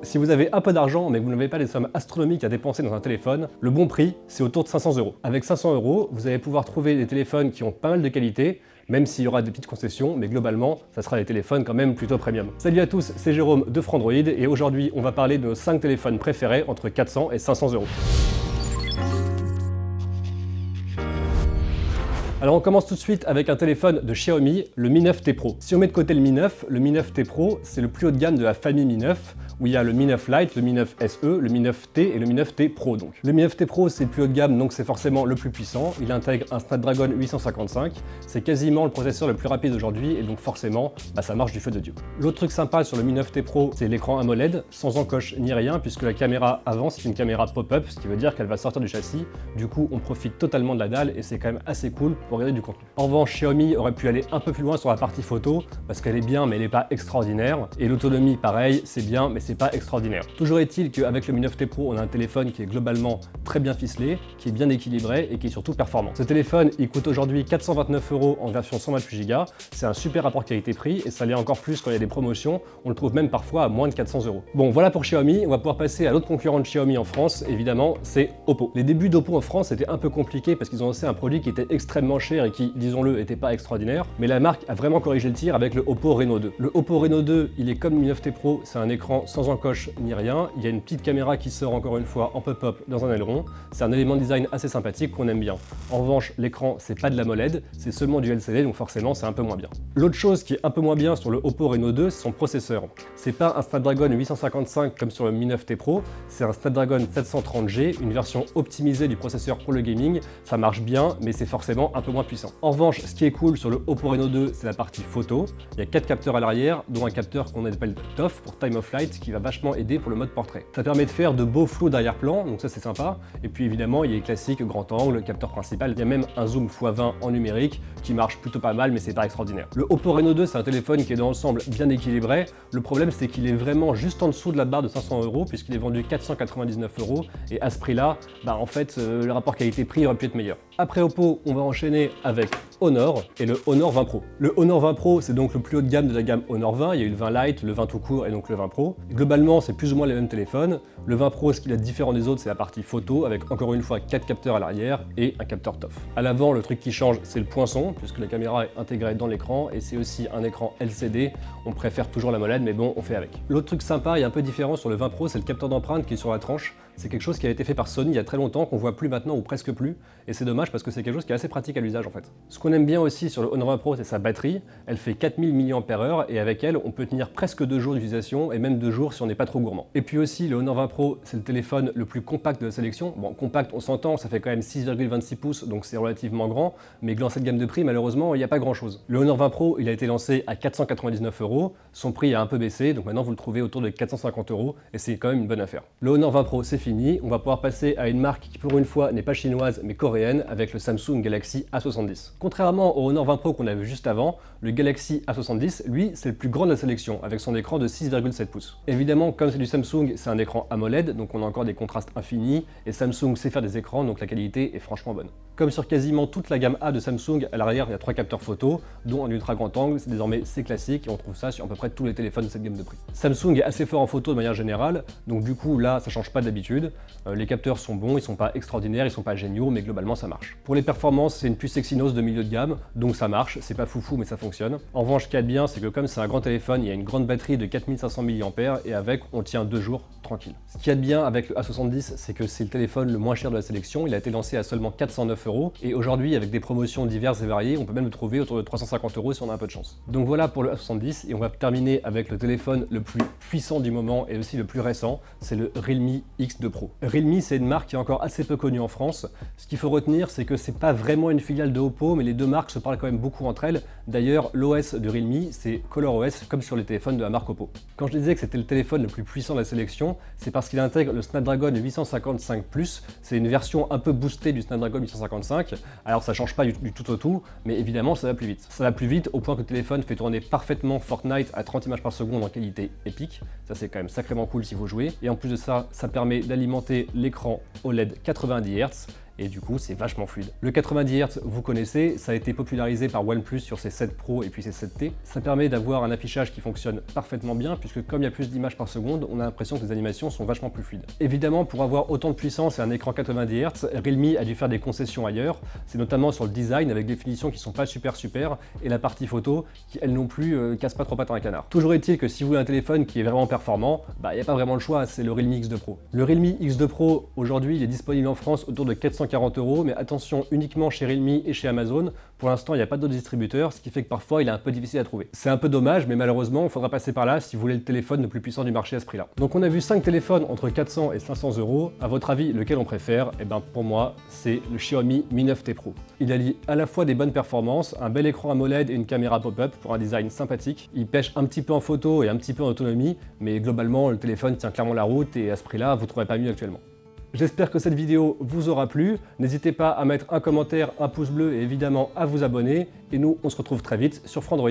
Si vous avez un peu d'argent mais que vous n'avez pas des sommes astronomiques à dépenser dans un téléphone, le bon prix, c'est autour de 500 €. Avec 500 €, vous allez pouvoir trouver des téléphones qui ont pas mal de qualité, même s'il y aura des petites concessions, mais globalement, ça sera des téléphones quand même plutôt premium. Salut à tous, c'est Jérôme de Frandroid et aujourd'hui, on va parler de nos 5 téléphones préférés entre 400 et 500 €. Alors on commence tout de suite avec un téléphone de Xiaomi, le Mi 9T Pro. Si on met de côté le Mi 9, le Mi 9T Pro, c'est le plus haut de gamme de la famille Mi 9, où il y a le Mi 9 Lite, le Mi 9 SE, le Mi 9T et le Mi 9T Pro donc. Le Mi 9T Pro, c'est le plus haut de gamme, donc c'est forcément le plus puissant. Il intègre un Snapdragon 855, c'est quasiment le processeur le plus rapide aujourd'hui, et donc forcément, ça marche du feu de Dieu. L'autre truc sympa sur le Mi 9T Pro, c'est l'écran AMOLED, sans encoche ni rien, puisque la caméra avant, c'est une caméra pop-up, ce qui veut dire qu'elle va sortir du châssis. Du coup, on profite totalement de la dalle, et c'est quand même assez cool pour regarder du contenu. En revanche, Xiaomi aurait pu aller un peu plus loin sur la partie photo, parce qu'elle est bien, mais elle n'est pas extraordinaire. Et l'autonomie, pareil, c'est bien, mais c'est pas extraordinaire. Toujours est-il qu'avec le Mi 9T Pro, on a un téléphone qui est globalement très bien ficelé, qui est bien équilibré et qui est surtout performant. Ce téléphone, il coûte aujourd'hui 429 € en version 128 Go. C'est un super rapport qualité-prix et ça l'est encore plus quand il y a des promotions. On le trouve même parfois à moins de 400 €. Bon, voilà pour Xiaomi. On va pouvoir passer à l'autre concurrent de Xiaomi en France, évidemment, c'est Oppo. Les débuts d'Oppo en France étaient un peu compliqués parce qu'ils ont lancé un produit qui était extrêmement cher et qui, disons-le, n'était pas extraordinaire. Mais la marque a vraiment corrigé le tir avec le Oppo Reno 2. Le Oppo Reno 2, il est comme le Mi 9T Pro, c'est un écran sans encoche ni rien. Il y a une petite caméra qui sort encore une fois en pop-up dans un aileron. C'est un élément de design assez sympathique qu'on aime bien. En revanche, l'écran, c'est pas de l'AMOLED, c'est seulement du LCD, donc forcément, c'est un peu moins bien. L'autre chose qui est un peu moins bien sur le Oppo Reno 2, c'est son processeur. C'est pas un Snapdragon 855 comme sur le Mi 9T Pro, c'est un Snapdragon 730G, une version optimisée du processeur pour le gaming. Ça marche bien, mais c'est forcément un peu moins puissant. En revanche, ce qui est cool sur le Oppo Reno 2, c'est la partie photo. Il y a 4 capteurs à l'arrière, dont un capteur qu'on appelle TOF pour Time of Flight, qui va vachement aider pour le mode portrait. Ça permet de faire de beaux flots d'arrière-plan, donc ça c'est sympa. Et puis évidemment, il y a les classiques grand angle, capteur principal. Il y a même un zoom x20 en numérique qui marche plutôt pas mal, mais c'est pas extraordinaire. Le Oppo Reno 2, c'est un téléphone qui est dans l'ensemble bien équilibré. Le problème, c'est qu'il est vraiment juste en dessous de la barre de 500 €, puisqu'il est vendu 499 €. Et à ce prix-là, en fait, le rapport qualité-prix aurait pu être meilleur. Après Oppo, on va enchaîner avec Honor et le Honor 20 Pro. Le Honor 20 Pro, c'est donc le plus haut de gamme de la gamme Honor 20. Il y a eu le 20 Lite, le 20 tout court et donc le 20 Pro. Globalement, c'est plus ou moins les mêmes téléphones. Le 20 Pro, ce qu'il a de différent des autres, c'est la partie photo, avec encore une fois 4 capteurs à l'arrière et un capteur TOF. À l'avant, le truc qui change, c'est le poinçon, puisque la caméra est intégrée dans l'écran et c'est aussi un écran LCD. On préfère toujours l'AMOLED, mais bon, on fait avec. L'autre truc sympa et un peu différent sur le 20 Pro, c'est le capteur d'empreinte qui est sur la tranche. C'est quelque chose qui a été fait par Sony il y a très longtemps, qu'on voit plus maintenant ou presque plus. Et c'est dommage parce que c'est quelque chose qui est assez pratique à l'usage en fait. Ce qu'on aime bien aussi sur le Honor 20 Pro, c'est sa batterie. Elle fait 4000 mAh et avec elle, on peut tenir presque 2 jours d'utilisation et même 2 jours si on n'est pas trop gourmand. Et puis aussi, le Honor 20 Pro, c'est le téléphone le plus compact de la sélection. Bon, compact, on s'entend, ça fait quand même 6,26 pouces, donc c'est relativement grand. Mais dans cette gamme de prix, malheureusement, il n'y a pas grand chose. Le Honor 20 Pro, il a été lancé à 499 €. Son prix a un peu baissé, donc maintenant vous le trouvez autour de 450 € et c'est quand même une bonne affaire. Le Honor 20 Pro, c'est fini. On va pouvoir passer à une marque qui pour une fois n'est pas chinoise mais coréenne avec le Samsung Galaxy A70. Contrairement au Honor 20 Pro qu'on a vu juste avant, le Galaxy A70, lui, c'est le plus grand de la sélection avec son écran de 6,7 pouces. Évidemment, comme c'est du Samsung, c'est un écran AMOLED, donc on a encore des contrastes infinis et Samsung sait faire des écrans, donc la qualité est franchement bonne. Comme sur quasiment toute la gamme A de Samsung, à l'arrière il y a 3 capteurs photo, dont un ultra grand angle, c'est désormais classique et on trouve ça sur à peu près tous les téléphones de cette gamme de prix. Samsung est assez fort en photo de manière générale, donc du coup là ça change pas d'habitude. Les capteurs sont bons, ils sont pas extraordinaires, ils sont pas géniaux, mais globalement ça marche. Pour les performances, c'est une puce Exynos de milieu de gamme, donc ça marche, c'est pas foufou mais ça fonctionne. En revanche, ce qu'il y a de bien, c'est que comme c'est un grand téléphone, il y a une grande batterie de 4500 mAh et avec on tient 2 jours tranquille. Ce qu'il y a de bien avec le A70, c'est que c'est le téléphone le moins cher de la sélection, il a été lancé à seulement 409 € et aujourd'hui avec des promotions diverses et variées, on peut même le trouver autour de 350 € si on a un peu de chance. Donc voilà pour le A70 et on va terminer avec le téléphone le plus puissant du moment et aussi le plus récent, c'est le Realme X2 Pro. Realme, c'est une marque qui est encore assez peu connue en France. Ce qu'il faut retenir, c'est que c'est pas vraiment une filiale de Oppo, mais les deux marques se parlent quand même beaucoup entre elles. D'ailleurs, l'OS de Realme, c'est ColorOS, comme sur les téléphones de la marque Oppo. Quand je disais que c'était le téléphone le plus puissant de la sélection, c'est parce qu'il intègre le Snapdragon 855 Plus. C'est une version un peu boostée du Snapdragon 855. Alors ça change pas du tout au tout, mais évidemment ça va plus vite. Ça va plus vite au point que le téléphone fait tourner parfaitement Fortnite à 30 images par seconde en qualité épique. Ça c'est quand même sacrément cool si vous jouez. Et en plus de ça, ça permet d'alimenter l'écran OLED 90 Hz et du coup c'est vachement fluide. Le 90 Hz, vous connaissez, ça a été popularisé par OnePlus sur ses 7 Pro et puis ses 7T. Ça permet d'avoir un affichage qui fonctionne parfaitement bien puisque comme il y a plus d'images par seconde, on a l'impression que les animations sont vachement plus fluides. Évidemment, pour avoir autant de puissance et un écran 90 Hz, Realme a dû faire des concessions ailleurs. C'est notamment sur le design avec des finitions qui sont pas super et la partie photo qui elle non plus casse pas trop pattes à un canard. Toujours est-il que si vous voulez un téléphone qui est vraiment performant, il n'y a pas vraiment le choix, c'est le Realme X2 Pro. Le Realme X2 Pro aujourd'hui il est disponible en France autour de 440 €, mais attention uniquement chez Realme et chez Amazon. Pour l'instant il n'y a pas d'autres distributeurs, ce qui fait que parfois il est un peu difficile à trouver. C'est un peu dommage, mais malheureusement il faudra passer par là si vous voulez le téléphone le plus puissant du marché à ce prix-là. Donc on a vu 5 téléphones entre 400 et 500 €. À votre avis, lequel on préfère? Eh ben pour moi, c'est le Xiaomi Mi 9T Pro. Il allie à la fois des bonnes performances, un bel écran AMOLED et une caméra pop-up pour un design sympathique. Il pêche un petit peu en photo et un petit peu en autonomie, mais globalement le téléphone tient clairement la route et à ce prix-là, vous ne trouverez pas mieux actuellement. J'espère que cette vidéo vous aura plu. N'hésitez pas à mettre un commentaire, un pouce bleu et évidemment à vous abonner. Et nous, on se retrouve très vite sur Frandroid.